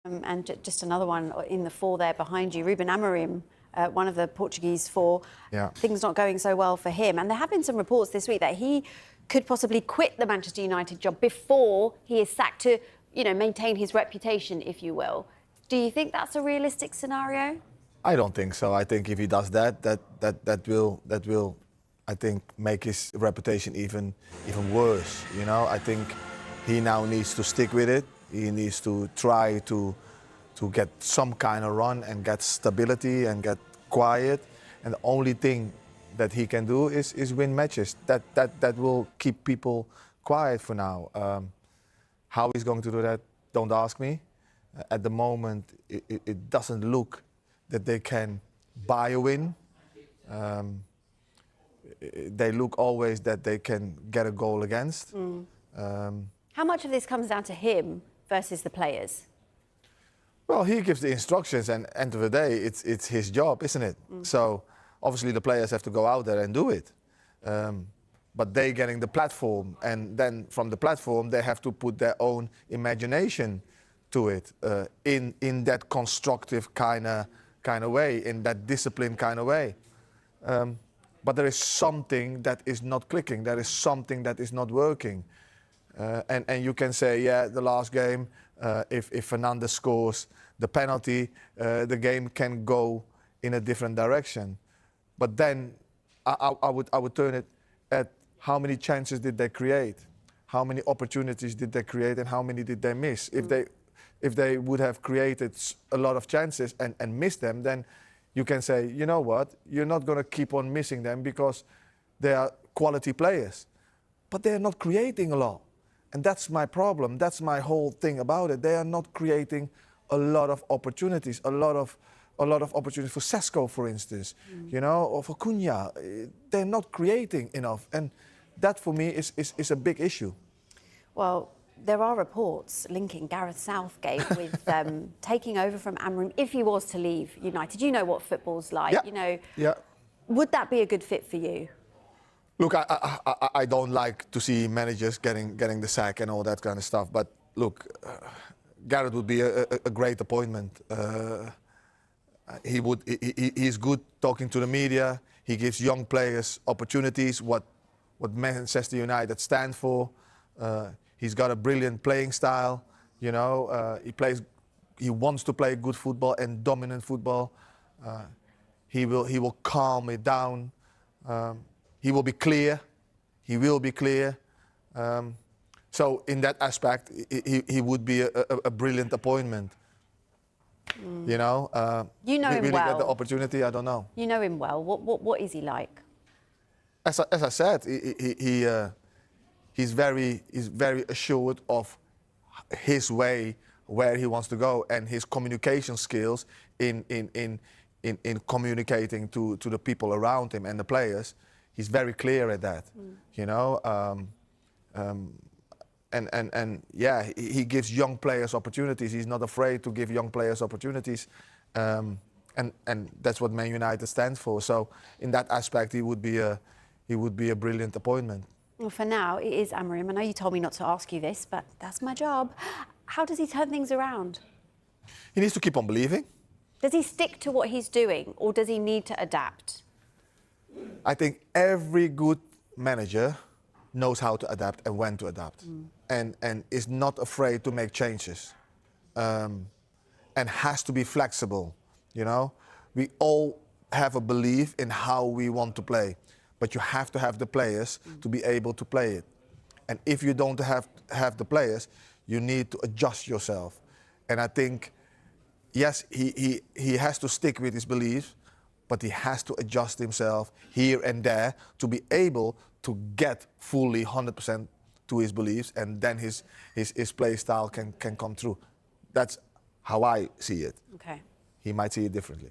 And just another one in the four there behind you, Ruben Amorim, one of the Portuguese four. Yeah. Things not going so well for him. And there have been some reports this week that he could possibly quit the Manchester United job before he is sacked to, maintain his reputation, if you will. Do you think that's a realistic scenario? I don't think so. I think if he does that will, I think, make his reputation even worse. I think he now needs to stick with it. He needs to try to get some kind of run and get stability and get quiet. And the only thing that he can do is win matches. That will keep people quiet for now. How he's going to do that, don't ask me. At the moment, it doesn't look that they can buy a win. They look always that they can get a goal against. How much of this comes down to him versus the players? Well, he gives the instructions, and end of the day, it's his job, isn't it? So obviously the players have to go out there and do it. But they getting the platform, and then from the platform they have to put their own imagination to it, in that constructive kind of way, in that disciplined kind of way. But there is something that is not clicking. There is something that is not working. And you can say, yeah, the last game, if Fernandes scores the penalty, the game can go in a different direction. But then I would turn it at how many chances did they create, how many opportunities did they create, and how many did they miss. If they would have created a lot of chances and missed them, then you can say, you know what, you're not going to keep on missing them because they are quality players. But they're not creating a lot. And that's my problem. That's my whole thing about it. They are not creating a lot of opportunities, a lot of opportunities for Sesko, for instance, or for Cunha. They're not creating enough. And that, for me, is a big issue. Well, there are reports linking Gareth Southgate with taking over from Amorim if he was to leave United. You know what football's like. Yeah. Would that be a good fit for you? Look, I don't like to see managers getting the sack and all that kind of stuff. But look, Gareth would be a great appointment. He's good talking to the media. He gives young players opportunities. What Manchester United stand for. He's got a brilliant playing style. He wants to play good football and dominant football. He will calm it down. He will be clear. He will be clear. So in that aspect, he would be a brilliant appointment. You know him really well. Get the well. Opportunity, I don't know. You know him well. What is he like? As I said, he's very assured of his way, where he wants to go, and his communication skills in communicating to the people around him and the players. He's very clear at that, and yeah, he gives young players opportunities. He's not afraid to give young players opportunities, and that's what Man United stands for. So in that aspect, he would be a brilliant appointment. Well, for now, it is Amorim. I know you told me not to ask you this, but that's my job. How does he turn things around? He needs to keep on believing. Does he stick to what he's doing, or does he need to adapt? I think every good manager knows how to adapt and when to adapt, and is not afraid to make changes, and has to be flexible. We all have a belief in how we want to play, but you have to have the players to be able to play it. And if you don't have the players, you need to adjust yourself. And I think, yes, he has to stick with his beliefs, but he has to adjust himself here and there to be able to get fully 100% to his beliefs, and then his play style can come through. That's how I see it. Okay. He might see it differently.